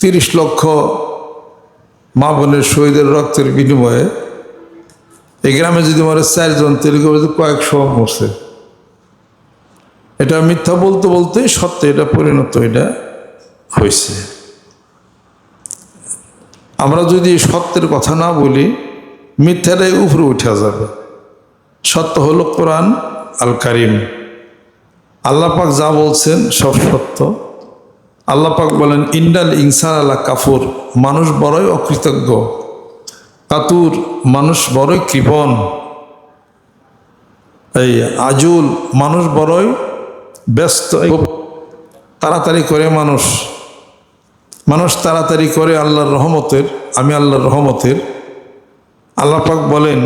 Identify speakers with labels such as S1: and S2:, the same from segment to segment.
S1: 30 লক্ষ মা বোনের শহীদের রক্তের বিনিময়ে এই গ্রামে যদি মরে 4 জন, তেলুগু কয়েকশো মরছে। এটা মিথ্যা বলতে বলতে সত্যি এটা পরিণত এটা হয়েছে। আমরা যদি সত্যের কথা না বলি, মিথ্যাটাই উপরে উঠে যাবে। সত্য হলো কোরআন আল কারিম। আল্লাহ পাক যা বলছেন সব সত্য। আল্লাহ পাক বলেন, ইন্নাল ইনসান আলা কাফুর, মানুষ বড়ই অকৃতজ্ঞ। কাতুর, মানুষ বড়ই কৃপণ। এই আজুল, মানুষ বড়ই ব্যস্ত। তাড়াতাড়ি করে মানুষ তাড়াতাড়ি করে আল্লাহর রহমতের, আমি আল্লাহর রহমতের। আল্লাহ পাক বলেন,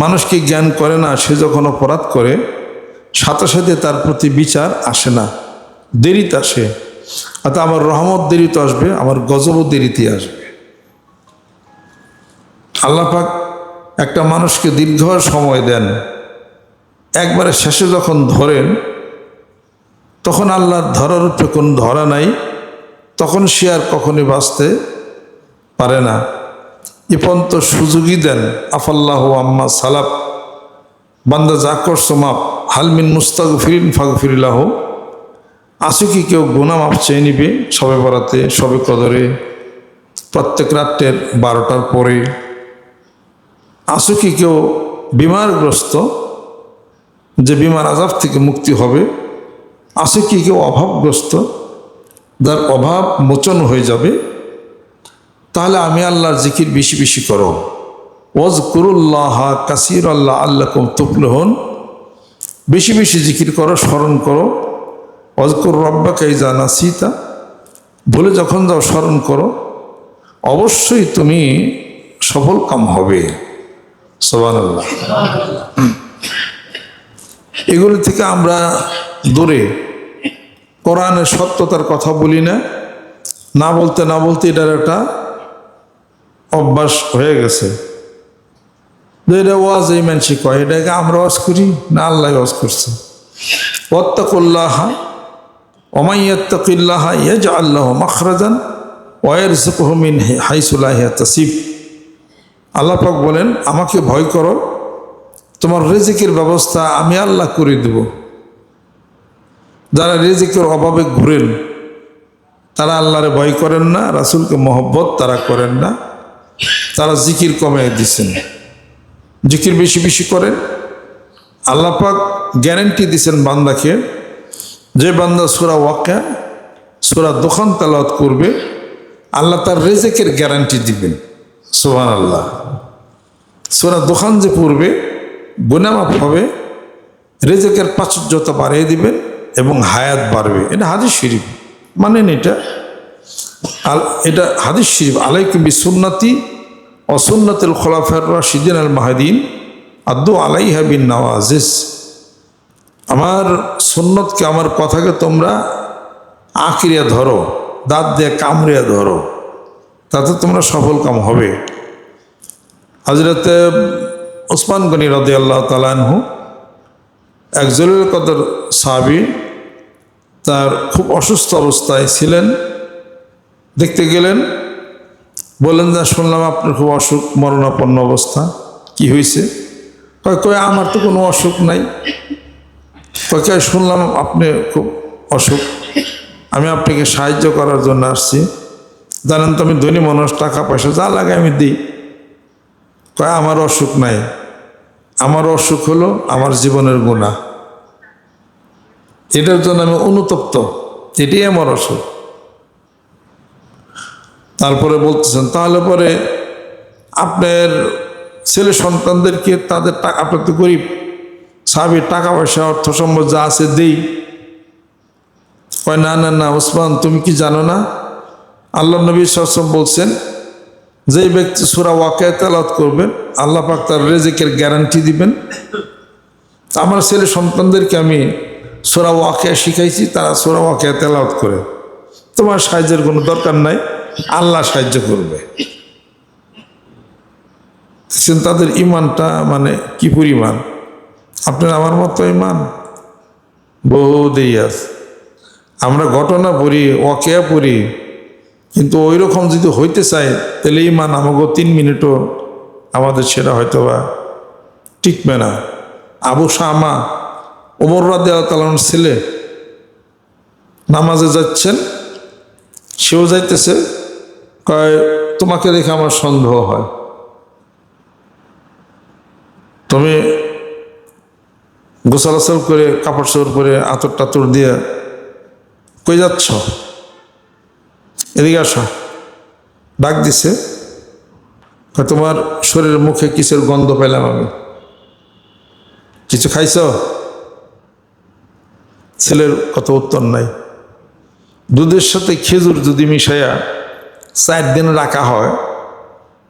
S1: মানুষ কি জ্ঞান করে না, সে যখন অপরাধ করে সাথে সাথে তার প্রতি বিচার আসে না, দেরিতে আসে। অর্থাৎ আমার রহমত দেরিতে আসবে, আমার গজবও দেরিতে আসবে। আল্লাহ পাক একটা মানুষকে দীর্ঘ সময় দেন, একবারে শেষে যখন ধরেন তখন আল্লাহর ধরার উপরে কোনো ধরা নাই, তখন সে আর কখনই বাঁচতে পারে না। এ পর্যন্ত সুযোগই দেন, আফাল্লাহু আম্মা সালাফ, বান্দা যা করছো মাপ, হালমিন মুস্তাগফিরিন ফাগফিরিল্লাহু, আছে কি কেউ গুনাহ মাপ চেয়ে নিবে সবে বরাতে, সবে কদরে, প্রত্যেক রাত্রের 12টার পরে? আছে কি কেউ বিমারগ্রস্ত, যে বিমার আযাব থেকে মুক্তি হবে? আছে কি কেউ অভাবগ্রস্ত, যার অভাব মোচন হয়ে যাবে? তাহলে আমি আল্লাহর জিকির বেশি বেশি করো। ওয়াজকুরুল্লাহ কাসীরান লাআল্লাকুম তুফলিহুন, বেশি বেশি জিকির করো, স্মরণ করো। ওয়াজকুর রাব্বাকা ইযা নাসিতা, ভুলে যখন যাও স্মরণ করো, অবশ্যই তুমি সফল কাম হবে। সুবহানাল্লাহ। এগুলো থেকে আমরা দূরে, কোরআনের সত্যতার কথা বলি না, না বলতে না বলতে এটার একটা অভ্যাস হয়ে গেছে। এটা ওয়াজ এই মানসি কয়, এটাকে আমরা ওয়াজ করি না আল্লাহ ওয়াজ করছে। ওয়াত্তাকুল্লাহা ওয়া মান ইয়াত্তাকিল্লাহা ইয়াজআল লাহু মাখরাজান ওয়া ইয়ারযুকহু মিন হাইসু লা ইয়াহতাসিব। আল্লাহ পাক বলেন, আমাকে ভয় করো, তোমার রিজিকের ব্যবস্থা আমি আল্লাহ করে দেব। যারা রিজিকের অভাবে ঘুরেন তারা আল্লাহরে ভয় করেন না, রাসূলকে মহব্বত তারা করেন না, তারা জিকির কমিয়ে দিচ্ছেন। জিকির বেশি বেশি করেন। আল্লাহ পাক গ্যারান্টি দিচ্ছেন বান্দাকে, যে বান্দা সূরা ওয়াকিয়া, সূরা দুখান তেলাওয়াত করবে, আল্লাহ তার রিজিকের গ্যারান্টি দিবেন। সুবহানাল্লাহ। সূরা দুখান যে পড়বে গুনাহ মাফ হবে, রিজিকের প্রাচুর্যতা বাড়িয়ে দিবেন এবং হায়াত বাড়বে। এটা হাদিস শরীফ, মানেন এটা? এটা হাদিস শরীফ। আলাইকুম বিসুন্নতি ওয়া সুন্নাতিল খুলাফায়ে রাশিদিন আল মাহদিন আদ্দু আলাইহা বিন নওয়াজিজ। আমার সুন্নতকে, আমার কথাকে তোমরা আঁকড়িয়া ধরো, দাঁত দিয়ে কামড়িয়া ধরো, তাতে তোমরা সফল কাম হবে। হযরতে ওসমান গনি রাদিয়াল্লাহু তাআলা আনহু, এক জলিল কদর সাহাবী, তার খুব অসুস্থ অবস্থায় ছিলেন। দেখতে গেলেন, বললেন যে শুনলাম আপনার খুব অসুখ, মরণাপন্ন অবস্থা, কি হয়েছে? কয় আমার তো কোনো অসুখ নাই। কয় শুনলাম আপনি খুব অসুখ, আমি আপনাকে সাহায্য করার জন্য আসছি। জানেন তো আমি ধনী মানুষ, টাকা পয়সা যা লাগে আমি দিই। কয় আমার অসুখ নাই, আমার অসুখ হলো আমার জীবনের গুনাহ, এটার জন্য আমি অনুতপ্ত, এটাই আমার অসুখ। তারপরে বলতেছেন, তাহলে পরে আপনার ছেলে সন্তানদেরকে তাদের টাকা, আপনার তো গরিব সাহাবী, টাকা পয়সা অর্থ সম্পদ যা আছে দেই। কয় না না না ওসমান, তুমি কি জানো না আল্লাহ নবী সাল্লাল্লাহু আলাইহি ওয়াসাল্লাম বলছেন, যেই ব্যক্তি সূরা ওয়াকিয়া তেলাওয়াত করবেন আল্লাহ পাক তার রিজিকের গ্যারান্টি দিবেন। আমার ছেলে সন্তানদেরকে আমি সূরা ওয়াকিয়া শিখাইছি, তারা সূরা ওয়াকিয়া তেলাওয়াত করে। তোমার সাহায্যের কোনো দরকার নাই, আল্লাহ সাহায্য করবে। তাদের ইমানটা মানে কি পরিমাণ! আপনার আমার মতো ইমান বহু দেই আছে। আমরা ঘটনা পড়ি, ওয়াকিয়া পড়ি, কিন্তু ওই রকম যদি হইতে চায় তাহলে ইমান আমাকে 3 মিনিটও আমাদের সেটা হয়তো বা টিকবে না। আবু শামা ওমর রাদিয়াল্লাহু তাআলার ছেলে নামাজে যাচ্ছেন, সেও যাইতেছে, কয় তোমাকে দেখে আমার সন্দেহ হয়, তুমি গোসল করে কাপড় চোপড় পরে আতর টাতর দিয়ে কই যাচ্ছ, এদিকে আসো। ডাক দিছে, কয় তোমার শরীরের মুখে কিসের গন্ধ পেলাম আমি, কিছু খাইছ? ছেলের কত উত্তর নাই। দুধের সাথে খেজুর যদি মিশাইয়া 4 দিন রাখা হয়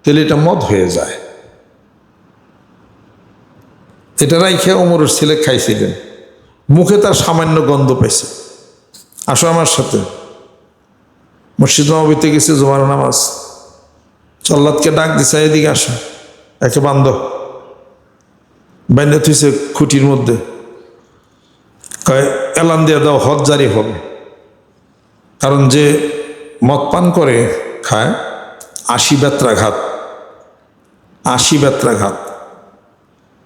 S1: তাহলে এটা মদ হয়ে যায়। এটা রাইখে ওমরের ছেলে খাইছিলেন, মুখে তার সামান্য গন্ধ পাইছে। আসো আমার সাথে, মসজিদ নববীতে গেছে জুমার নামাজ, জল্লাদকে ডাক দিছে, এদিকে আসো, একে বান্ধ, বাইন্দা থুইছে খুঁটির মধ্যে, কয় এলান দিয়ে দাও, হজ জারি হবে। কারণ যে মদ পান করে খায় 80 বেত্রাঘাত, 80 বেত্রাঘাত,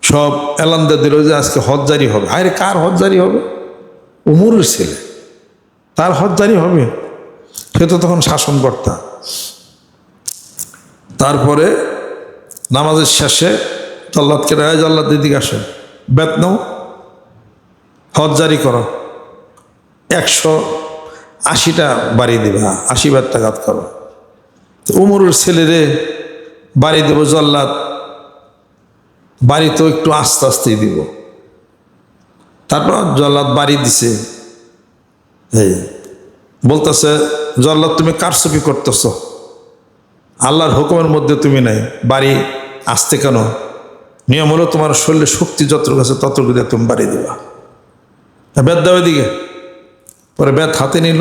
S1: সব এলান দিয়ে দিল যে আজকে হজ জারি হবে। আরে কার হজ জারি হবে? উমরের ছেলে, তার হজ জারি হবে? সে তো তখন শাসনকর্তা। তারপরে নামাজের শেষে জল্লাদকে রায়, জল্লাদ দিদিকে আসে, বেত নাও, হজ জারি করো, 180টা বাড়ি দেবে, 80 বেত্রাঘাত করো। উমরের ছেলেরে বাড়ি দেব, জল্লাদ বাড়ি তো একটু আস্তে আস্তেই দিব। তারপর জল্লাদ বাড়ি দিছে, এই বলতেছে, জল্লাদ তুমি কারচুপি করতেছ, আল্লাহর হুকুমের মধ্যে তুমি নাই, বাড়ি আসতে কেন? নিয়ম হলো তোমার শরীরে শক্তি যতটুকু আছে ততটুকু দিয়ে তুমি বাড়ি দিবা। বেত দাও এদিকে। পরে বেত হাতে নিল,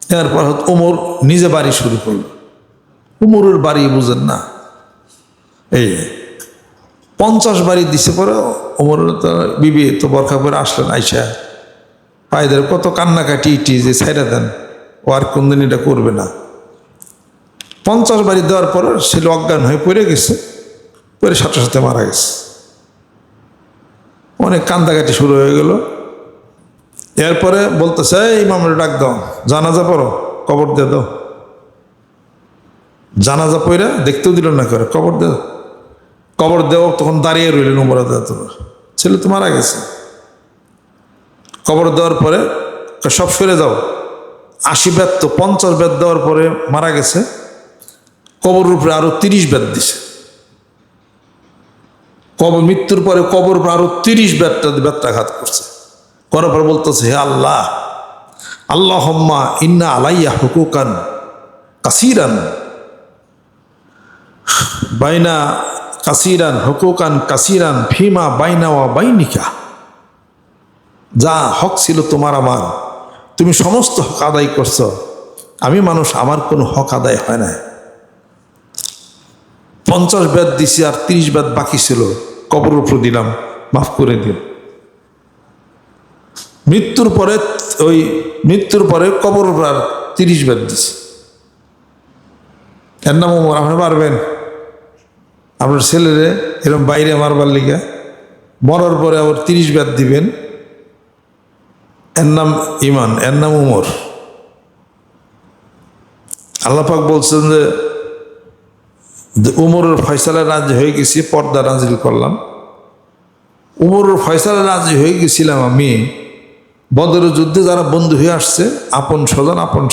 S1: এরপর ওমর নিজে বাড়ি শুরু করলো। উমরের বাড়ি বুঝেন না, এই 50 বাড়ি দিছে। পরে ওমরের তো বিবি তো বরখা করে আসলেন, আইসা পায়েদের কত কান্নাকাটি ইটি যে ছাইড়া দেন, ও আর কোনদিন এটা করবে না। 50 বাড়ি দেওয়ার পর ছেলে অজ্ঞান হয়ে পড়ে গেছে, পরে সাথে সাথে মারা গেছে। অনেক কান্দাকাটি শুরু হয়ে গেল। এরপরে বলতেছে, এই ইমামের ডাক দাও, জানাজা পড়ো, কবর দিয়ে দাও। জানাজা পড়া দেখতেও দিল না, করে কবর দেও, কবর দেও। তখন দাঁড়িয়ে রইলেন উমর রাদিয়াল্লাহু, ছেলে তো মারা গেছে। কবর দেওয়ার পরে সব ফিরে যাও, 80 বেত তো 50 বেত দেওয়ার পরে মারা গেছে, কবর উপরে আরো 30 বেত দিছে। কবর মৃত্যুর পরে কবর উপরে আরো 30 বেত্রাঘাত করছে। করার পর বলতেছে, হে আল্লাহ, আল্লাহুম্মা ইন্না আলাইয়া হুকুকান কাসিরান বাইনা কাসিরান হুকুকান কাসিরান ফিমা বাইনা ওয়া বাইনিকা। যা হক ছিল তোমার আমার, তুমি সমস্ত হক আদায় করছো, আমি মানুষ, আমার কোনো হক আদায় হয় না। 50 বেত দিছি আর 30 বেত বাকি ছিল, কবর উপর দিলাম, মাফ করে দিও। মৃত্যুর পরে কবর উপর আর 30 বেত দিছি। এর নাম ওমর। আপনি পারবেন আপনার ছেলেরে এরকম বাইরে মারবার লিগা? মরার পরে আবার 30 বেত দিবেন? এর নাম ইমান, এর নাম উমর। আল্লাহ পাক বলছেন যে উমরের ফয়সালা রাজি হয়ে গেছি, পর্দা নাজিল করলাম। উমরের ফয়সালা রাজি হয়ে গেছিলাম আমি, বদরের যুদ্ধে যারা বন্ধু হয়ে আসছে, আপন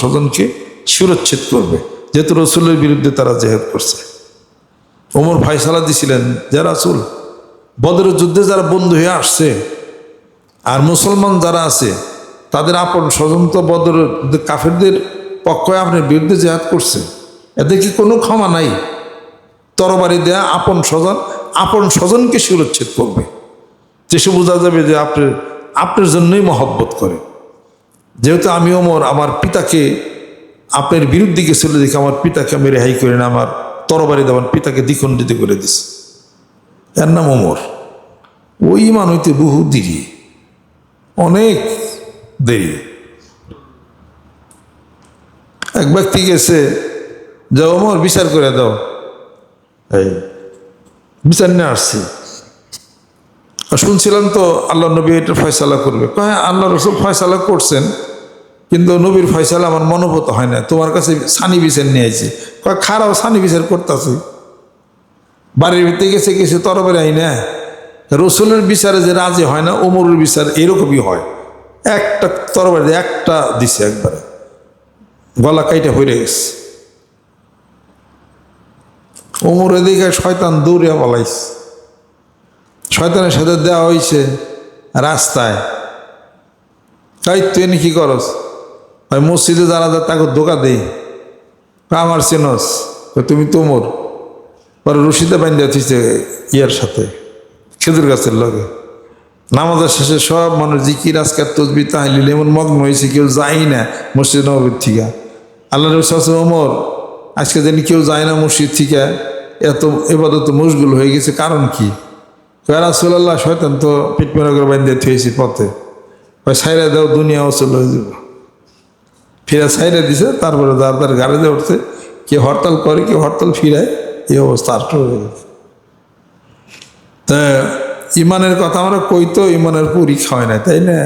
S1: স্বজনকে শিরচ্ছেদ করবে, যেহেতু রসুলের বিরুদ্ধে তারা জেহাদ করছে। ওমর ফয়সালা দিছিলেন যে রাসূল, বদরের যুদ্ধে যারা বন্ধু হয়ে আসছে আর মুসলমান যারা আছে তাদের আপন স্বজন তো বদরের কাফেরদের পক্ষে আপনার বিরুদ্ধে জেহাদ করছে, এদের কি কোনো ক্ষমা নাই? তরবারি দেয়া আপন স্বজনকে শিরচ্ছেদ করবে, যেসব বোঝা যাবে যে আপনার জন্যই মহব্বত করে। যেহেতু আমি ওমর আমার পিতাকে আপনার বিরুদ্ধে গেছিল দেখে আমার পিতাকে আমি রেহাই করি না, আমার তরবারি দেওয়ার পিতাকে দ্বিখণ্ডিত করে দিছে। এর নাম ওমর। ওই ইমান হইতে বহু দেরি, অনেক দেরি। এক ব্যক্তি গেছে যে ওমর বিচার করে দাও, এই বিচার নিয়ে আসছি। শুনছিলাম তো আল্লাহ নবী এটা ফয়সালা করবে। হ্যাঁ, আল্লাহ রসুল ফয়সালা করছেন, কিন্তু নবীর ফয়সালা আমার মনোভূত হয় না, তোমার কাছে সানি বিচার নিয়ে আইছি। খারাপ সানি বিচার করতেছি, বাড়ির ভিতরে গেছে কিছু তরবারি আই না। রসুলের বিচারে যে রাজি হয় না, ওমরের বিচার এরকমই হয়। একটা তরবারি একটা দিছে, একবারে গলা কাইটা হয়ে গেছে। ওমর এদিকে শয়তান দৌড়িয়া বলাইছে, শয়তানের সাথে দেওয়া হয়েছে রাস্তায়। তাই তুই এনে কি করস? ভাই মসজিদে যারা যা তাকে ধোকা দেই। আমার চেনস? তুমি তোমর পরে রশিদে বান্ধা দিচ্ছে ইয়ার সাথে, খেজুর গাছের লগে। নামাজের শেষে সব মানুষ জিকির আজকার তসবি তাহলিল এমন মগ্ন হয়েছে, কেউ যায় না মসজিদ নববীর থেকে। আল্লাহ রসুল ওমর, আজকে জানি কেউ যায় না মসজিদ থেকে, এত এবাদত মশগুল হয়ে গেছে, কারণ কি? রাসূলুল্লাহ, শয়তান তো পিঠ মেরা করে বান্ধে থুয়েছি পথে, সাইরা দাও, দুনিয়া অচল হয়ে যাব। ফিরা সাইরা দিছে, তারপরে তার গাড়িতে উঠছে, কেউ হরতাল করে, কেউ হরতাল ফিরায়, এই অবস্থা আষ্ট হয়ে গেছে। তা ইমানের কথা আমরা কই তো ইমানের পরীক্ষা হয় না, তাই না?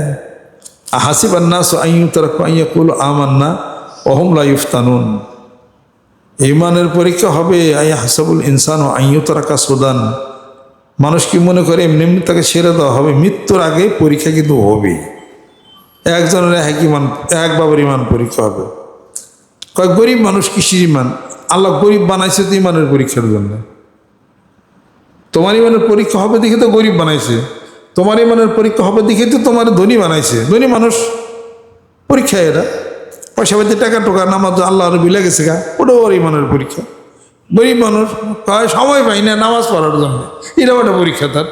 S1: হাসিবান নাস আইয়ুতরাকু আইয়াকুলু আমান্না ওয়া হুম লা ইফতানুন। ইমানের পরীক্ষা হবে। আইয়াহসাবুল ইনসানু আইয়ুতরাকা সুদান। মানুষ কি মনে করে এমনি এমনি তাকে ছেড়ে দেওয়া হবে? মৃত্যুর আগে পরীক্ষা কিন্তু হবেই। একজনের এক ইমান, এক বাবার ইমান পরীক্ষা হবে। কয়েক গরিব মানুষ কিসের ইমান? আল্লাহ গরিব বানাইছে তো ইমানের পরীক্ষার জন্য। তোমার ইমানের পরীক্ষা হবে দেখে তো গরিব বানাইছে, তোমার ইমানের পরীক্ষা হবে দেখে তো তোমার ধনী বানাইছে। ধনী মানুষ পরীক্ষা, এরা পয়সা পাতি টাকা টোকা নামাজ আল্লাহ বিলে গেছে গা, ওটাও ওর ইমানের পরীক্ষা। গরিব মানুষ সময় পাই না নামাজ পড়ার জন্য, এটাও একটা পরীক্ষা তার।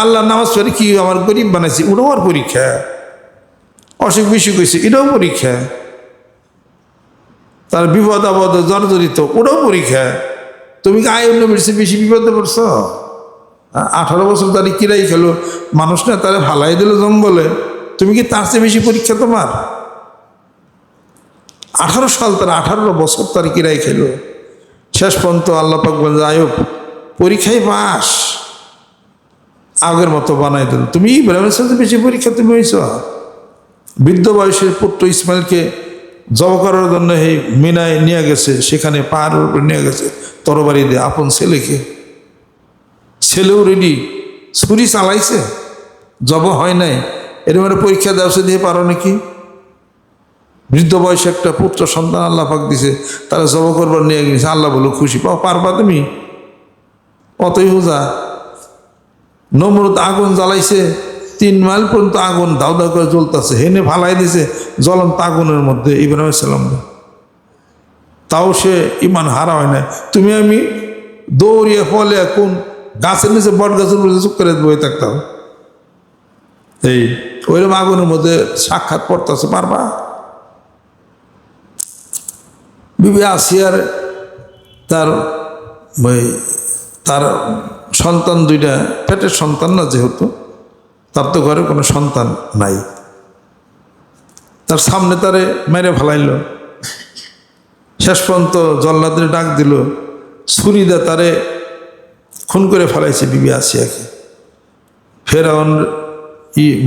S1: আল্লাহ নামাজ পড়ে কি আমার গরিব বানাইছে, ওটাও আর পরীক্ষা। অসুখ বিসুখ হয়েছে, এটাও পরীক্ষা। তার বিপদ আপদ জর্জরিত, ওটাও পরীক্ষা। তুমি কি আয় অন্য বেশি বিপদে পড়ছ? 18 বছর তারা কিরাই খেলো, মানুষ না তারা ফালাই দিল জঙ্গলে, তুমি কি তার চেয়ে বেশি পরীক্ষা তোমার? 18 সাল তারা, 18 বছর তার কিরাই খেলো, শেষ পর্যন্ত আল্লাহ পাক বলে আয়ুব পরীক্ষায় পাস, আগের মতো বানাই দিল। তুমি ইব্রাহিমের সাথে বেশি পরীক্ষা তুমি হয়েছ। বৃদ্ধ বয়সের পুত্র ইসমাইলকে জব করার জন্য এই মিনায় নিয়ে গেছে, সেখানে পাহাড়ের উপরে নিয়ে গেছে তরবারি দিয়ে আপন ছেলেকে। ছেলেও রেডি, ছুরি চালাইছে, জব হয় নাই। এরকম পরীক্ষা দেওয়া দিয়ে পারো নাকি? বৃদ্ধ বয়সে একটা পুত্র সন্তান আল্লাহ পাক দিছে, তারা জব করবার নিয়ে গেছে। আল্লাহ বলো খুশি পাও, পারবা তুমি? অতই হুজা। নমরুদ আগুন জ্বালাইছে, 3 মাইল পর্যন্ত আগুন দাউ দাউ করে জ্বলতেছে, হেনে ফালাই দিছে জ্বলন্ত আগুনের মধ্যে ইব্রাহিম সালাম। তাও সে ইমান হারা হয় না। তুমি আমি দৌড়িয়ে ফলে কোন গাছের নিচে, বট গাছের মধ্যে চুপ করে বয়ে থাকতাম, এই ওইরকম আগুনের মধ্যে সাক্ষাৎ পড়তেছে, পারবা? বিবি আসিয়ার তার সন্তান 2টা, পেটের সন্তান না, যেহেতু তার তো ঘরে কোনো সন্তান নাই, তার সামনে তারে মেরে ফেলাইল। শেষ পর্যন্ত জল্লাদের ডাক দিল, ছুরি দিয়ে তারে খুন করে ফেলাইছে বিবি আসিয়াকে। ফেরাউন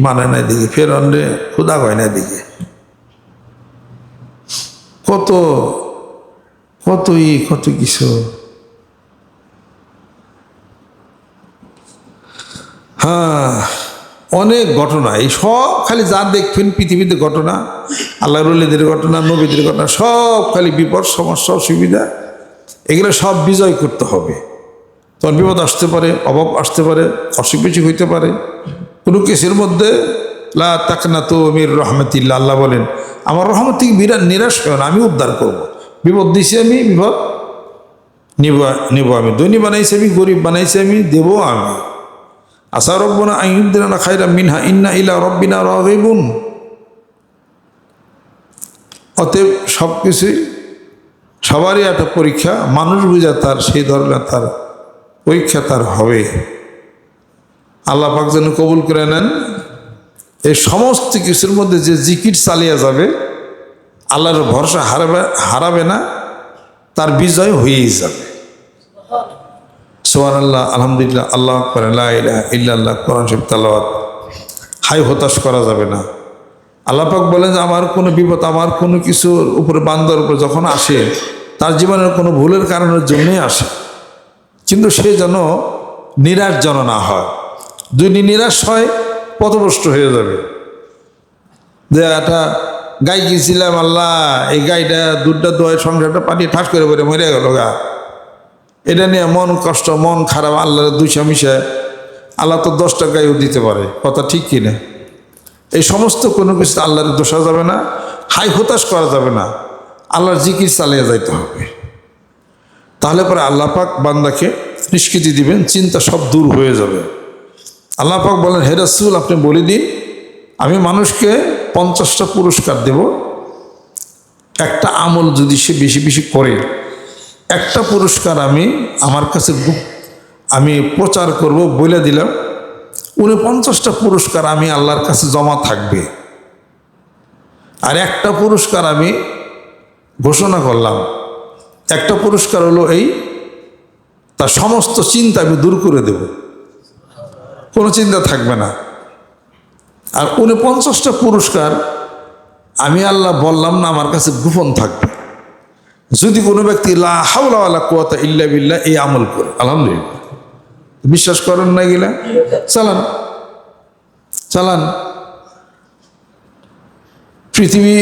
S1: মানে নাই দিকে, ফেরাউন রে খুদা হয় না দিকে। কত কত কত কিছু। হ্যাঁ, অনেক ঘটনা। এই সব খালি যা দেখবেন পৃথিবীতে ঘটনা, আল্লাহ রলিদের ঘটনা, নবীদের ঘটনা, সব খালি বিপদ, সমস্যা, অসুবিধা। এগুলো সব বিজয় করতে হবে। তোমার বিপদ আসতে পারে, অভাব আসতে পারে, অসুখ বিসুখ হইতে পারে। কোনো কেসের মধ্যে লা তাকনাতু মির রাহমাতিল্লাহ, আল্লাহ বলেন আমার রহমত থেকে বিরাট নিরাশ হয় না, আমি উদ্ধার করব। বিপদ দিছি আমি, বিপদ নিব আমি। ধনী বানাইছি আমি, গরিব বানাইছি আমি, দেব আমি। আসা রব্বনা আইয়ুবদিনা খায়রা মিনহা ইন্না ইলা রব্বিনা রাগিবুন। অতএব সব কিছুই সবারই একটা পরীক্ষা, মানুষ বুঝা তার সেই ধরনের তার পরীক্ষা তার হবে। আল্লাহ পাক যেন কবুল করে নেন। এই সমস্ত কিছুর মধ্যে যে জিকির চালিয়ে যাবে, আল্লাহর ভরসা হারাবে না, তার বিজয় হয়েই যাবে। সুবহানাল্লাহ, আলহামদুলিল্লাহ, আল্লাহু আকবার, লা ইলাহা ইল্লাল্লাহ, কোরআন শরীফ তেলাওয়াত, হাই হতাশ করা যাবে না। আল্লাহ পাক বলেন যে আমার কোনো বিপদ, আমার কোনো কিছুর উপরে, বান্দার উপরে যখন আসে, তার জীবনের কোনো ভুলের কারণের জন্যই আসে, কিন্তু সে যেন নিরাশ যেন না হয়। যদি নিরাশ হয়, পথভ্রষ্ট হয়ে যাবে। যে একটা গাই গিয়েছিলাম, আল্লাহ এই গাইটা দুধটা দোয়ায় সংসারটা পাঠিয়ে ঠাস করে পরে মরে গেল গা, এটা নিয়ে মন কষ্ট, মন খারাপ, আল্লাহর দুইশা মিশে। আল্লাহ তো 10টা গাইও দিতে পারে, কথা ঠিক কিনা? এই সমস্ত কোনো কিছু আল্লাহর দোষা যাবে না, হাই হতাশ করা যাবে না, আল্লাহর জিকির চালিয়ে যাইতে হবে। তাহলে পরে আল্লাহ পাক বান্দাকে নিষ্কৃতি দিবেন, চিন্তা সব দূর হয়ে যাবে। আল্লাহ পাক বলেন, হে রাসূল, আপনি বলে দিন আমি মানুষকে 50টা পুরস্কার দেব। একটা আমল যদি সে বেশি বেশি করে, একটা পুরস্কার আমি আমার কাছে আমি প্রচার করব, বলে দিলাম। 49টা পুরস্কার আমি আল্লাহর কাছে জমা থাকবে। আর একটা পুরস্কার আমি ঘোষণা করলাম, একটা পুরস্কার হলো এই, তার সমস্ত চিন্তা আমি দূর করে দেব, কোনো চিন্তা থাকবে না। আর 49টা পুরস্কার আমি আল্লাহ বললাম না, আমার কাছে গোপন থাকবে। যদি কোনো ব্যক্তি লা হাওলা ওয়ালা কুওয়াতা ইল্লা বিল্লাহ এই আমল করে, আলহামদুলিল্লাহ, বিশ্বাস করেন না গেলা চালান চালান। পৃথিবী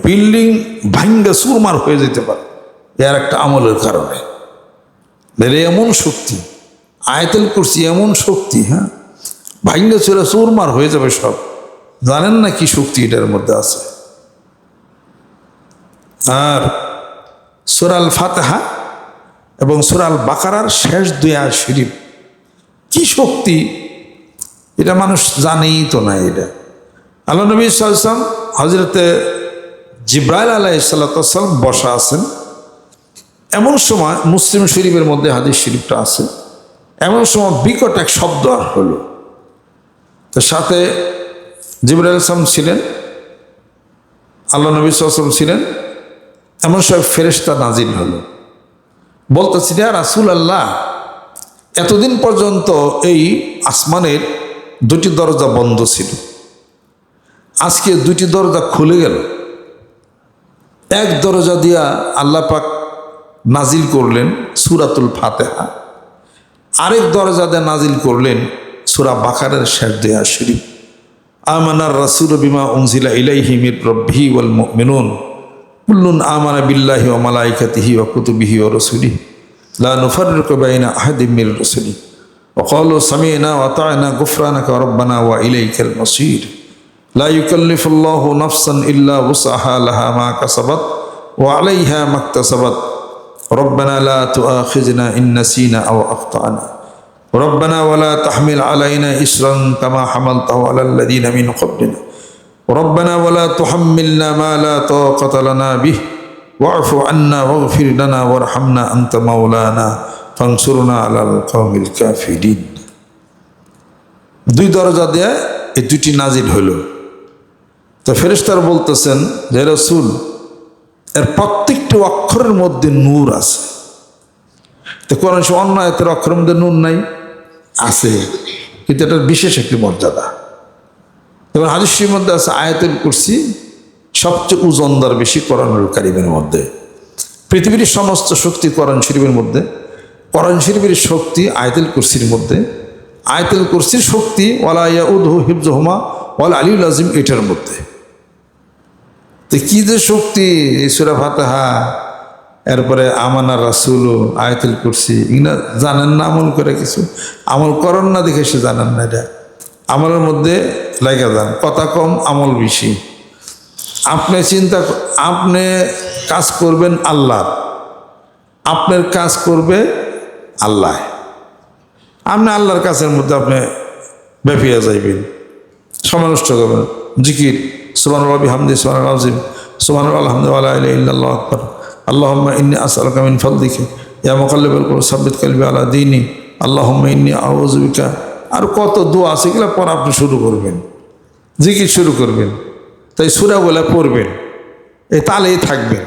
S1: বিল্ডিং ভাঙ্গা চুরমার হয়ে যেতে পারে এর একটা আমলের কারণে। এমন শক্তি, আয়াতুল কুরসি এমন শক্তি, হ্যাঁ, ভাঙ্গা চুরে চুরমার হয়ে যাবে সব। জানেন না কি শক্তি এটার মধ্যে আছে। আর সূরা আল ফাতিহা এবং সূরা আল বাকারার শেষ 2 আয়াত শরীফ, কি শক্তি, এটা মানুষ জানেই তো না। এটা আল্লাহ নবী সাল্লাল্লাহু আলাইহি ওয়াসাল্লাম, হযরতে জিবরাইল আলাইহিস সালাম বসা আছেন। এমন সময় মুসলিম শরীফের মধ্যে হাদিস শরীফটা আছে, এমন সময় বিকট এক শব্দ হলো। তো সাথে জিবরাইল আলাইহিস সালাম ছিলেন, আল্লাহ নবী সাল্লাল্লাহু আলাইহি ওয়াসাল্লাম ছিলেন। এমন সব ফেরেশতা নাজিল হলো, বলতেছি, ইয়া রাসূলুল্লাহ, এতদিন পর্যন্ত এই আসমানের 2টি দরজা বন্ধ ছিল, আজকে 2টি দরজা খুলে গেল। এক দরজা দিয়া আল্লাহ পাক নাজিল করলেন সূরাতুল ফাতিহা, আরেক দরজা দিয়ে নাজিল করলেন সূরা বাকারার শেষ 2 আয়াত শরীফ, আমানার রাসূলু বিমা উনজিলা ইলাইহি মির রাব্বিহি ওয়াল মুমিনুন কুল্লুন আমানা বিল্লাহি ওয়া মালাইকাতিহি ওয়া কুতুবিহি ওয়া রাসূলিহি লা নুফাররিকু বাইনা আহাদিম মির রাসূলিহি ওয়া ক্বালু সামি'না ওয়া আতা'না গুফরানাকা রাব্বানা ওয়া ইলাইকাল মাসীর লা ইউকাল্লিফুল্লাহু নাফসান ইল্লা ওয়াসআহা লাহা মা কাসাবাত ওয়া আলাইহা মাকতাসাবাত রব্বানা লা তুআখিযনা ইন নাসিনা আও আখতা'না রব্বানা ওয়া লা তাহমিল আলাইনা ইসরান কামা হামালতাহু আলাল লাযিনা মিন ক্বাবলিনা রব্বানা ওয়া লা তুহাম্মিলনা মা লা তাকাতা লানা বিহি ওয়া'ফু আন্না ওয়াগফির লানা ওয়ারহামনা আনতা মাওলানা ফানসুরনা আলাল কওমিল কাফিরিন। 2 দরজা দিয়ে এই 2টি নাজিল হলো। তো ফেরেশতারা বলতেছেন, যে রাসূল, এর প্রত্যেকটি অক্ষরের মধ্যে নূর আছে। তো কোরআন অন্য আয়াতের অক্ষরের মধ্যে নূর নাই? আছে, কিন্তু এটার বিশেষ একটি মর্যাদা। এবার হাদিস শরীফের মধ্যে আছে আয়াতুল কুরসি সবচেয়ে ওজনদার বেশি কোরআনুল কারীমের মধ্যে। পৃথিবীর সমস্ত শক্তি কোরআন শরীফের মধ্যে, কোরআন শরীফের শক্তি আয়াতুল কুরসির মধ্যে, আয়াতুল কুরসির শক্তি ওয়ালা ইয়াউদুহু হিফযুহুমা ওয়াল আলিয়্যুল আযীম এটার মধ্যে। তো কি যে শক্তি এই সূরা ফাতিহা, এরপরে আমানার রাসূল, আয়াতুল কুরসি, এগুলো জানেন না, আমল করে কিছু আমল করেন না দেখে সে জানেন না। এটা আমলের মধ্যে লাগা যান, কথা কম আমল বেশি। আপনি কাজ করবেন আল্লাহ, আপনার কাজ করবে আল্লাহ। আপনি আল্লাহর কাছের মধ্যে আপনি বেফিয়া যাইবেন, সময় নষ্ট করবেন। জিকির সুবহানাল্লাহি বিহামদিহি সুবহানাল আযীম সুবহানাল্লাহি আলহামদুলিল্লাহি ওয়া লা ইলাহা ইল্লাল্লাহু আকবার আল্লাহুম্মা ইন্নী আসআলুকা মিন ফাদলিকা ইয়া মুকাল্লিবাল কুলুব সাব্বিত কলবি আলা দীনি আল্লাহুম্মা ইন্নী আউযু বিকা। আর কত দোয়া আছে, এগুলো পর আপনি শুরু করবেন, জিকির শুরু করবেন। তাই সূরা বলে পড়বেন, এই তালেই থাকবেন,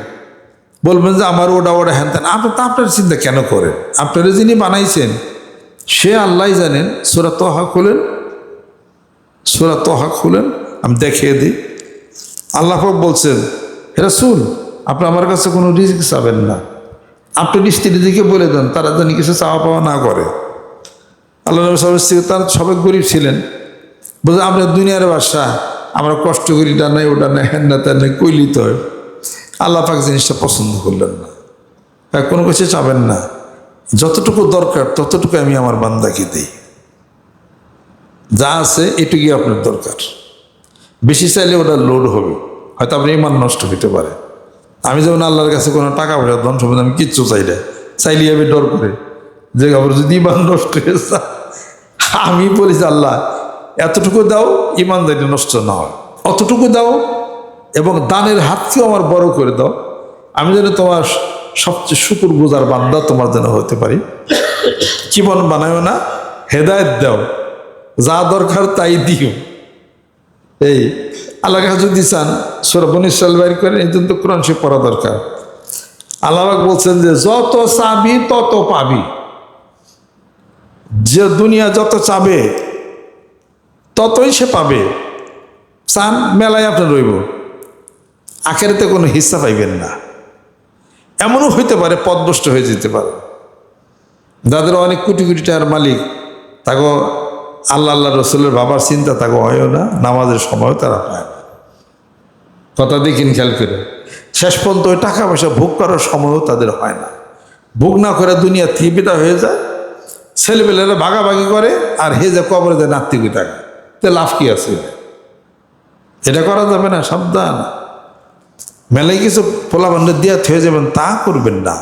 S1: বলবেন যে আমার ওটা ওটা হ্যান তেন। আপনি তা আপনার চিন্তা কেন করেন? আপনারা যিনি বানাইছেন সে আল্লাহ জানেন। সূরা তাহা খুলেন, সূরা তাহা খুলেন, আমি দেখিয়ে দিই। আল্লাহ পাক বলছেন, হে রাসূল, আপনি আমার কাছে কোনো রিজিক চাবেন না, আপনি স্ত্রীদিকে বলে দেন তারা জানি কিছু চাওয়া পাওয়া না করে। আল্লাহ নবী সাল্লাল্লাহু আলাইহি ওয়াসাল্লাম তার সবাই গরিব ছিলেন, বলছে আমরা দুনিয়ার বাদশা, আমরা কষ্ট করি, এটা নাই ওটা নাই হ্যান না তেন নাই, কইলিতে হয়। আল্লাহ পাক জিনিসটা পছন্দ করলেন না। কোনো কিছু চাবেন না, যতটুকু দরকার ততটুকু আমি আমার বান্দাকে দিই, যা আছে এটুকুই আপনার দরকার। বেশি চাইলে ওটা লোড হবে, হয়তো আপনার ইমান নষ্ট হতে পারে। আমি যেমন আল্লাহর কাছে কোনো টাকা পয়সা ধন সম্পদ আমি কিচ্ছু চাইলে আমি ডর করে যে আবার যদি ইমান নষ্ট হয়ে যায়, আমি বলি যে আল্লাহ এতটুকু দাও ইমানদারি নষ্ট না হয়, অতটুকু দাও এবং দানের হাতকেও আমার বড় করে দাও, আমি যেন তোমার সবচেয়ে শুকর গুজার বান্দা তোমার যেন হতে পারি। জীবন বানায়ও না, হেদায়েত দাও, যা দরকার তাই দিও। এই আল্লাহ কাছে যদি চান সূরা বনী ইসরাঈল বাইর করেন, এই জন্য তো কোরআন শরীফ পড়া দরকার। আল্লাহ পাক বলছেন যে যত চাবি তত পাবি, যে দুনিয়া যত চাবে ততই সে পাবে। চান মেলায় আপনার রইব, আখেরাতে কোনো হিস্সা পাইবেন না। এমনও হইতে পারে পথভ্রষ্ট হয়ে যেতে পারে। যাদের অনেক কোটি কোটি টাকার মালিক, তাকে আল্লাহ আল্লাহ রসুলের বাবার চিন্তা তাকে হয়ও না, নামাজের সময়ও তারা পায় না। কথা দেখিন খেয়াল করে, শেষ পর্যন্ত ওই টাকা পয়সা ভোগ করার সময়ও তাদের হয় না। ভোগ না করে দুনিয়া থেকে বিদা হয়ে যায়, ছেলেপেলেরা ভাগাভাগি করে, আর হে যে কবরে দেয় নাত্তিক টাকা, তে লাভ কি আছে? এটা করা যাবে না, সাবধান। মেলায় কিছু পোলাবান্ডে দিয়া থয়ে যাবেন তা করবেন না।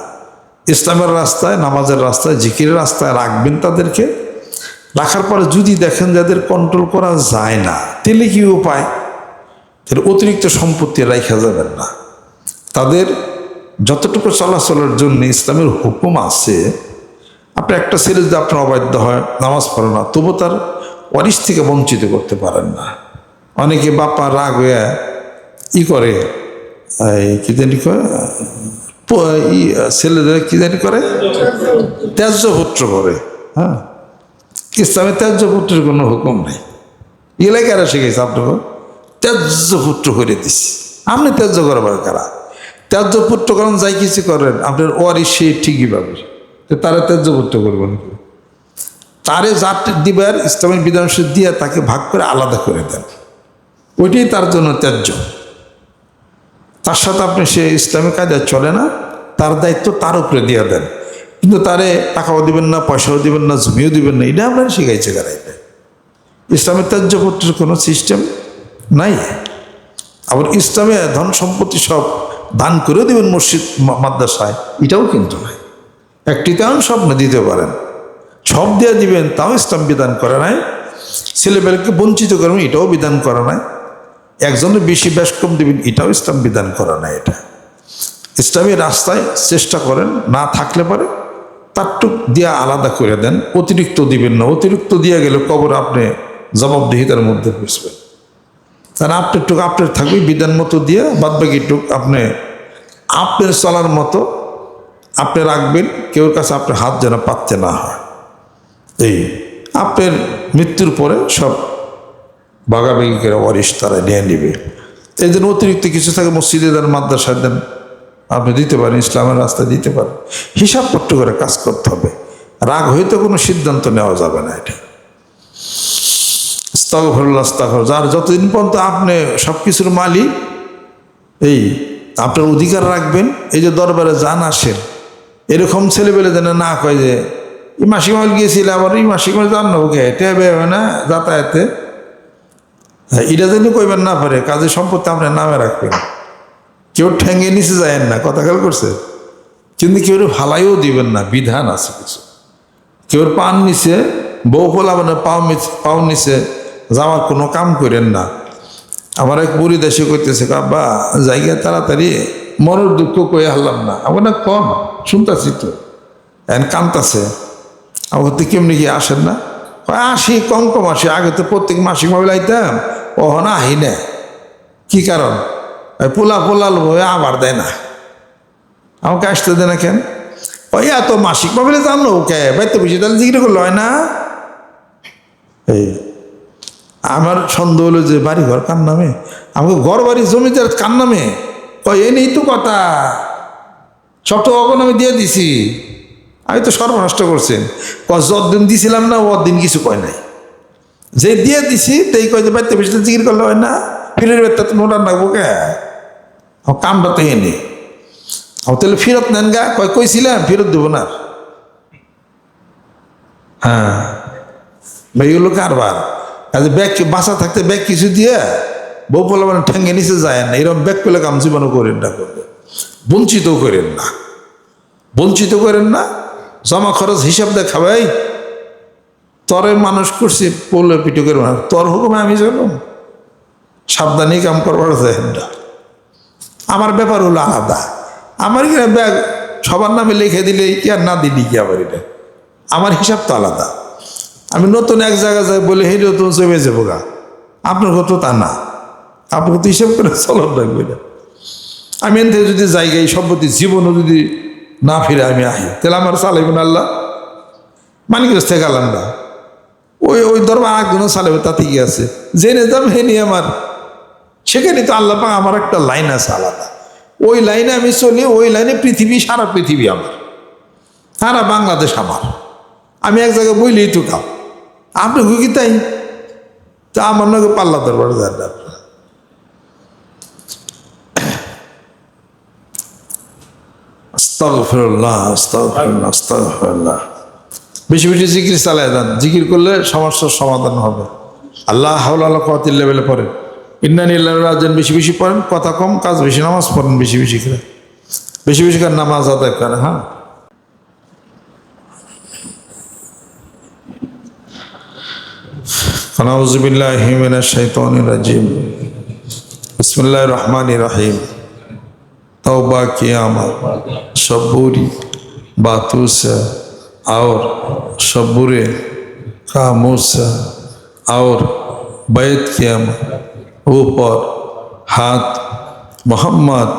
S1: ইসলামের রাস্তায়, নামাজের রাস্তায়, জিকিরের রাস্তায় রাখবেন তাদেরকে। রাখার পরে যদি দেখেন যাদের কন্ট্রোল করা যায় না, তাহলে কি উপায়? তাহলে অতিরিক্ত সম্পত্তি রাখা যাবেন না। তাদের যতটুকু চলাচলের জন্য ইসলামের হুকুম আছে, আপনি একটা ছেলে যদি আপনার অবাধ্য হয়, নামাজ পড়ে না, তবু তার ওয়ারিশ থেকে বঞ্চিত করতে পারেন না। অনেকে বাপা রাগ হয়ে করে, কি জানি করে, ছেলেদের কি জানি করে, ত্যায্য পুত্র করে। হ্যাঁ, ইসলামে ত্যায্য পুত্রের কোনো হুকুম নেই। এগুলাই কারা শিখেছে? আপনাকে ত্যায্য পুত্র করে দিছি। আপনি ত্যায্য করবার কারা? ত্যায্য পুত্র করেন, যাই কিছু করেন, আপনার ওয়ারিশ সে ঠিকই পাবে। তারা ত্যায্য পুত্র করবেন কি? তারে যার দিবার ইসলামের বিধান দিয়ে তাকে ভাগ করে আলাদা করে দেন, ওইটাই তার জন্য ত্যায্য। তার সাথে আপনি সে ইসলামিক কাজে চলে না, তার দায়িত্ব তার উপরে দিয়ে দেন। কিন্তু তারে টাকাও দিবেন না, পয়সাও দিবেন না, জমিও দিবেন না, এটা আপনার শিখাইছে কারাইতে। ইসলামের ত্যায্যপত্রের কোনো সিস্টেম নাই। আবার ইসলামে ধন সম্পত্তি সব দান করে দেবেন মসজিদ মাদ্রাসায়, এটাও কিন্তু নাই। একটি তেমন স্বপ্ন দিতে পারেন, সব দিয়ে দিবেন, তাও ইসলাম বিধান করে নাই। ছেলেবেলাকে বঞ্চিত করবেন, এটাও বিধান করা নাই। একজনের বেশি বেশ কম দিবেন, এটাও ইসলাম বিধান করা নাই। এটা ইসলামী রাস্তায় চেষ্টা করেন, না থাকলে পারে তারটুক দিয়ে আলাদা করে দেন, অতিরিক্ত দিবেন না। অতিরিক্ত দিয়ে গেলে কবর আপনি জবাবদিহিতার মধ্যে বুঝবেন। তাহলে আপনার টুক আপনার থাকবে, বিধান মতো দিয়ে বাদ বাকি টুক আপনি আপনার চলার মতো আপনি রাখবেন। কেউর কাছে আপনার হাত যেন পাততে না হয়। এই আপনার মৃত্যুর পরে সব ভাগাভাগি করে ওয়ারিশ তারা নিয়ে নেবে। এই জন্য অতিরিক্ত কিছু থাকে মসজিদে দেন, মাদ্রাসায় দেন, আপনি দিতে পারেন, ইসলামের রাস্তায় দিতে পারেন। হিসাবপত্র করে কাজ করতে হবে, রাগ হইতে কোনো সিদ্ধান্ত নেওয়া যাবে না। এটা আস্তাগফিরুল্লাহ, আস্তাগফিরুল্লাহ। যার যতদিন পর্যন্ত আপনি সব কিছুর মালিক, এই আপনার অধিকার রাখবেন। এই যে দরবারে যান আসেন, এরকম ছেলেবেলে যেন না কয় যে এই মাসিক মাল গিয়েছিল, আবার এই মাসিক মাল জান না, ওকে টেবে না যাতায়াতে, এটা যেন কইবেন না পারে। কাজে সম্পত্তি আপনার নামে রাখবেন, কেউ ঠেঙ্গে নিচে যায়েন না, কথা খেয়াল করছে। কিন্তু কেউ ভালাইও দিবেন না, বিধান আছে কিছু। কেউ পান নিচে, বউ ফোলা মানে পাও নিচে যাওয়ার কোনো কাম করেন না। আমার এক বুড়ি দেশে করতেছে, আব্বা জায়গা তাড়াতাড়ি, মনের দুঃখ কয়ে হারলাম না। আমার না কম শুনতেছি তো, এখন কামতাছে। আমার তো কেমনি কি আসেন না? আসি, কম আসি। আগে তো প্রত্যেক মাসিক মোবাইল আইতাম, ওহনা আহি না। কি কারণ? ওই পোলা পোলাল বই আবার দেয় না, আমাকে আসতে দেয় না কেন? ওই এত মাসিক পাবে জানলো ওকে বাইতে বুঝি তাহলে জিজ্ঞেস করলো হয় না। এই আমার সন্দেহ হলো যে বাড়ি ঘর কার নামে, আমাকে ঘর বাড়ি জমিদার কার নামে? ওই এ নেই তো কথা, সব তো কখন আমি দিয়ে দিছি, আমি তো সর্বনষ্ট করছেন। যতদিন দিছিলাম না দিন কিছু কয় নাই, যে দিয়ে দিছি তাই কয় যে বাইতে বুঝি জিজ্ঞেস করলে হয় না, ফিরের বেতটা তো নোটার রাখবো কে, কামটা তো এনে তাহলে ফেরত নেন গা, কইছিলাম ফেরত দেবো না। হ্যাঁ ভাই হলো কারবার, কাজে ব্যাগ বাসা থাকতে ব্যাগ কিছু দিয়ে বউ বলে মানে ঠেঙ্গে নিচে যায় না, এরকম ব্যাগ পেলে কাম জীবনও করেন না, করবে বঞ্চিত করেন না, বঞ্চিত করেন না। জমা খরচ হিসাব দেখা ভাই, তরে মানুষ করছি পড়লে পিটু করে তোর হুকুমে আমি জানুম, সাবধানে কাম করবার যায় না। আমার ব্যাপার হলো আলাদা, আমার কিনা ব্যাগ সবার নামে লিখে দিলে কি আর না দিলি কি আবার, এটা আমার হিসাব তো আলাদা। আমি নতুন এক জায়গায় যাই বলে হে নতুন চেপে যাবো গা, আপনার কত তা না, আপনার তো হিসাব করে চলন রাখবে না। আমি এন থেকে যদি জায়গায় সম্পত্তি জীবনও যদি না ফিরে আমি আহি, তাহলে আমার চালাইবেন আল্লাহ, মানিকগঞ্জ থেকে গেলাম না, ওই দরবার একজনও চালাবে, তাতে কি আছে, জেনে দাম হেনি আমার, সেখানে তো আল্লাহ পাক আমার একটা লাইন আছে আলাদা, ওই লাইনে আমি চলি, ওই লাইনে পৃথিবী, সারা পৃথিবী আমার, সারা বাংলাদেশ আমার। আমি এক জায়গায় বইলেই তো খাও, আপনি কি তাই, তা আমার নাকি পাল্লা দরবার যায় না। আস্তাগফিরুল্লাহ, আস্তাগফিরুল্লাহ, আস্তাগফিরুল্লাহ। বেশি বেশি জিকির চালায় যান, জিকির করলে সমস্যার সমাধান হবে। আল্লাহ হাওলা ওয়ালা কুওয়াতা ইল্লা বিল্লাহ পড়েন, ইন্নানি লিল্লাহি রাজিন বেশি বেশি পড়েন, কথা কম কাজ বেশি, নামাজ পড়েন বেশি বেশি করে, বেশি বেশি করে নামাজ আদায় করেন। হ্যাঁ, আউযু বিল্লাহি মিনাশ শাইতানির রাজিম, বিসমিল্লাহির রহমানির রহিম। तौबा क़ियामत सबूरी बातों से और सबूरे कामों से और बैत क़ियामत ऊपर हाथ मोहम्मद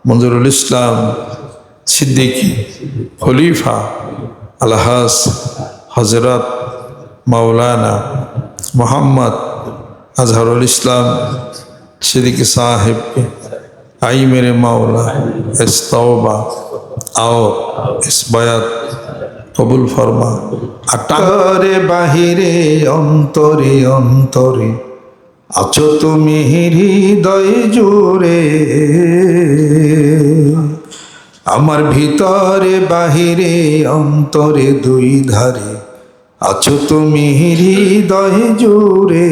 S1: मंजूरुल इस्लाम सिद्दीकी खलीफा अलहास हज़रत मौलाना मोहम्मद अजहरुल इस्लाम सिद्दीकी साहिब के आई मेरे मौला इस तौबा और इस बयात कबूल फरमा। अटारे बाहिरे अंतरे अंतरे আছো তুমি হৃদয় জুড়ে, আমার ভিতরে বাহিরে অন্তরে দুই ধারে আছো তুমি হৃদয় জুড়ে।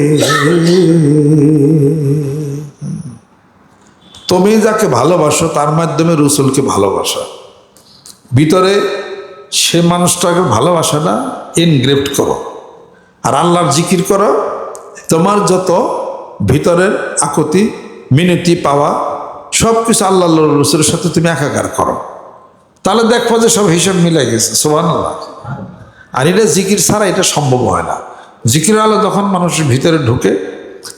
S1: তুমি যাকে ভালোবাসো তার মাধ্যমে রসুলকে ভালোবাসা, ভিতরে সে মানুষটাকে ভালোবাসাটা এনগ্রেভড করো, আর আল্লাহর জিকির করো। তোমার যত ভিতরের আকুতি মিনতি পাওয়া সব কিছু আল্লাহ রসুলের সাথে তুমি একাকার করো, তাহলে দেখবো যে সব হিসাব মিলে গেছে। সুবহানাল্লাহ। আর এটা জিকির ছাড়া এটা সম্ভব হয় না। জিকির আলো যখন মানুষের ভিতরে ঢুকে,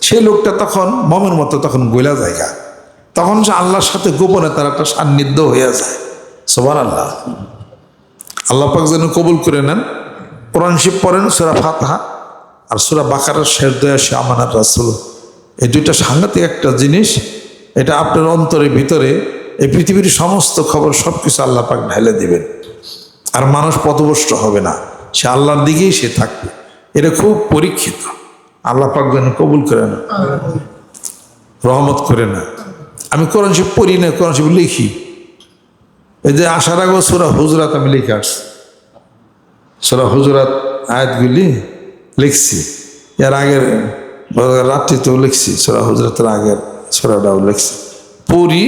S1: সেই লোকটা তখন মমের মতো তখন গোলা জায়গা, তখন সে আল্লাহর সাথে গোপনে তার একটা সান্নিধ্য হয়ে যায়। সুবহানাল্লাহ। আল্লাহ পাক যেন কবুল করে নেন। কোরআন শরীফ পড়েন, সূরা ফাতিহা আর সূরা বাকারার শেষ দয়া সে আমানার রাসূল, এই দুইটা সাংঘাতিক একটা জিনিস। এটা আপনার অন্তরের ভিতরে এই পৃথিবীর সমস্ত খবর সব কিছু আল্লাহ পাক ঢেলে দিবেন, আর মানুষ পথভ্রষ্ট হবে না, সে আল্লাহর দিকেই সে থাকবে। এটা খুব পরীক্ষিত। আল্লাহ পাক যেন কবুল করে না, রহমত করে না। আমি কোরআন শরীফ পড়ি না, কোরআন শরীফ লিখি। এই যে আসার আগে সূরা হুজুরাত আমি লিখে আসছি, সূরা হুজুরাত আয়াতগুলি লিখছি, এর আগের রাত্রিতেও লিখছি, সূরা হুজুরাতের আগের সূরাটাও লিখছি। পড়ি,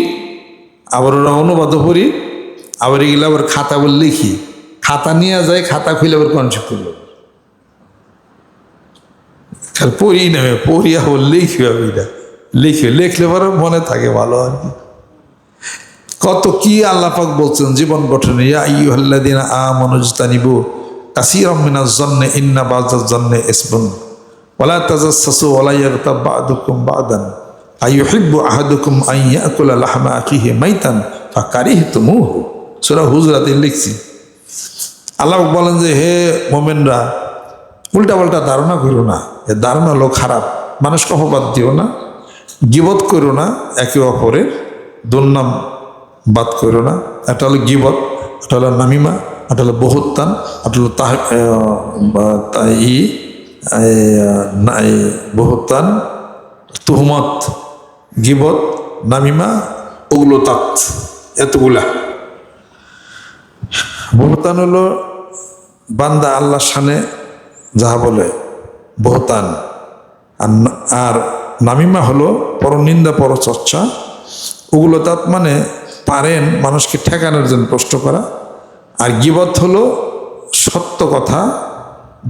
S1: আবার ওরা অনুবাদও পড়ি, আবার এগুলো আবার খাতা বলে লিখি, খাতা নিয়ে যায়, খাতা খুলে আবার কোরআন শরীফ করল। পড়ি না, পড়ি আবার লিখি, এটা লিখে লিখলে পরে মনে থাকে ভালো আর কি। কত কি আল্লাহ পাক বলছেন জীবন গঠনে, ইয়া আইয়ুহাল্লাযীনা আমানু ইজতানিবু কাসীরাম মিনাজ যন্নি ইন্না বা'যাজ যন্নি ইসমুন ওয়া লা তাজাসসাসু ওয়া লা ইয়াগতাব বা'দুকুম বা'দান আইয়ুহিব্বু আহাদুকুম আন ইয়াকুলা লাহমা আখিহি মাইতান ফাকারিহতুমুহু, সূরা হুজরাতে লিখছি। আল্লাহ বলেন যে হে মুমিনরা, উল্টাপাল্টা ধারণা করো না, এ ধারণা হলো খারাপ। মানুষকে অপবাদ দিও না, গীবত করো না, একে অপরের দুর্নাম বাদ করো না। একটা হলো গীবত, একটা হলো নামিমা, একটা হলো বহুত্তান, একটা হলো বহুত্তান, তুহমত, গীবত, নামিমা, উগলতাত, এতগুলা। বহুতান হলো বান্দা আল্লাহর শানে যাহা বলে বহুতান, আর নামিমা হলো পরনিন্দা পরচর্চা। উগলতাত মানে পারেন মানুষকে ঠেকানোর জন্য প্রশ্ন করা। আর গীবত হলো সত্য কথা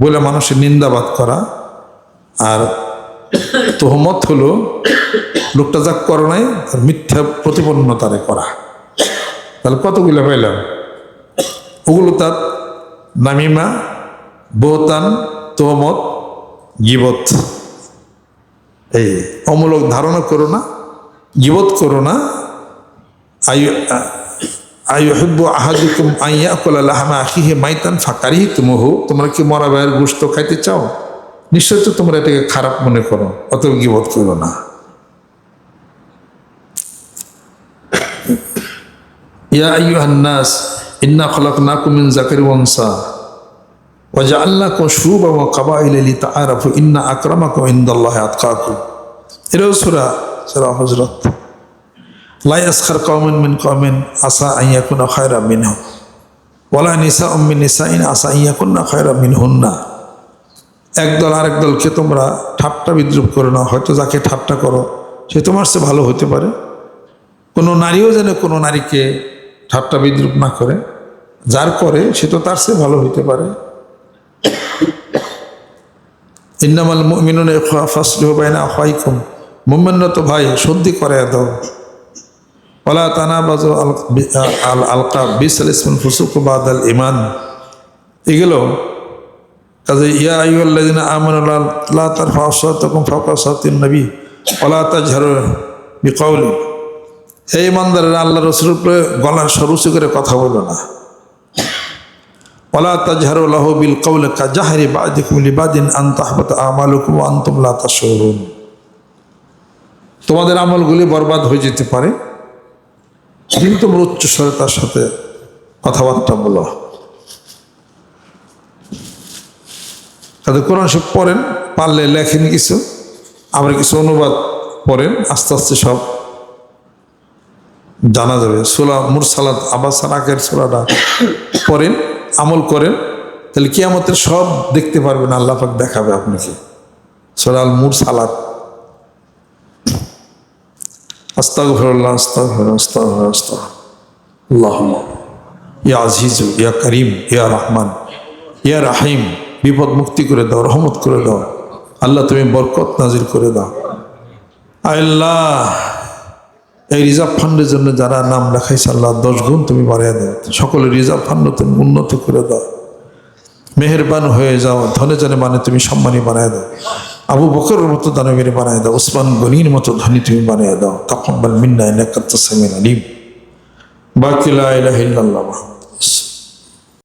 S1: বলে মানুষের নিন্দাবাদ করা। আর তোহমত হলো লোকটা যা করে নাই তার মিথ্যা প্রতিপন্নতারে করা। তাহলে কতগুলো পাইলাম? উগলতাত, নামিমা, বহুতান, তোহমত, গীবত। এই অমূলক ধারণা করো না, গীবত করো না। আইয়ুহিব্বু আহাদুকুম আন ইয়াকুলা লাহমা আখিহি মাইতান ফাকারিহতুমুহু, তোমরা কি মরা ভাইয়ের গোশত খাইতে চাও? নিশ্চয় তো তোমরা এটাকে খারাপ মনে করো, অতএব গীবত করো না। ইয়া আইয়ুহান নাস ইন্না খলাকনাকুম মিন যাকারিন ওয়া উনসা ওয়া জাআলনাকুম শুউবান ওয়া কাবাইলা লিতাআরাফু ইন্না আকরামাকুম ইনদাল্লাহি আতকাকুম। এটাও সূরা হুজরাত। লা ইয়াসখার কওমুন মিন কওমিন আসা আন ইয়াকুনা খায়রাম মিনহুম ওয়ালা নিসাউম মিন নিসাইন আসা আন ইয়াকুন্না খায়রাম মিনহুন্না। একদল আরেক দলকে তোমরা ঠাট্টা বিদ্রুপ করো না, হয়তো যাকে ঠাট্টা করো সে তোমার চেয়ে ভালো হতে পারে। কোনো নারীও যেন কোনো নারীকে ঠাট্টা বিদ্রুপ না করে, যার করে সে তো তার চেয়ে ভালো হইতে পারে। ইন্নামাল মুমিনুনা ইখওয়া ফাসলিহু বাইনা আখাইকুম, মুমিনরা তো ভাই, সন্ধি করে দাও। ওয়ালা তানাবাযু আল আলকাব বিসাল ইসমুল ফুসুকু বাদাল ঈমান। এগুলো কাজে ইয়া আইয়ুহাল্লাযিনা আমানু লা তারফাউ আসওয়াতাকুম ফাওকা সাওতিন নবী ওয়ালা তাজহারু বিকাওলি। এই ইমানদারেরা আল্লাহ রাসূলের উপরে গলার স্বর উঁচু করে কথা বলো না। ওয়ালা তাজহারু লাহু বিল কাওলি কাজাহরি বা'দিকুম লিবাদিন আন তাহবাতা আমালুকুম ওয়া আনতুম লা তাশউরুন। তোমাদের আমলগুলি বরবাদ হয়ে যেতে পারে, কিন্তু তোমরা উচ্চ স্বরে তার সাথে কথাবার্তা বলো। তাদের কোরআন সব পড়েন, পারলে লেখেন কিছু, আবার কিছু অনুবাদ পড়েন, আস্তে আস্তে সব জানা যাবে। সূরা মুরসালাত আবাসার আগের সূরাটা পড়েন, আমল করেন, তাহলে কিয়ামতের সব দেখতে পারবেন, আল্লাহ পাক দেখাবে আপনাকে। সূরা আল মুরসালাত। আস্তাগফিরুল্লাহ আস্তাগফিরুল্লাহ আস্তাগফিরুল্লাহ আস্তাগফিরুল্লাহ। আল্লাহুম্মা ইয়া আজিজু ইয়া করিম ইয়া রহমান ইয়া রাহিম, বিপদ মুক্তি করে দাও, রহমত করে দাও। আল্লাহ তুমি বরকত নাজিল করে দাও। আল্লাহ এই রিজার্ভ ফান্ডের জন্য যারা নাম লেখাইছে আল্লাহ 10 গুণ তুমি বাড়িয়ে দাও। সকলের রিজার্ভ ফান্ড তুমি উন্নত করে দাও। মেহেরবান হয়ে যাও, ধনে জনে মানে তুমি সম্মানী বানায় দাও। আবু বকরের মতো দানবীর বানায় দাও, উসমান গনির মতো ধনী তুমি বানায় দাও। তাকাব্বাল মিন্না ইন্নাকা আনতাস সামিউল আলিম। বাকি লা ইলাহা ইল্লাল্লাহ।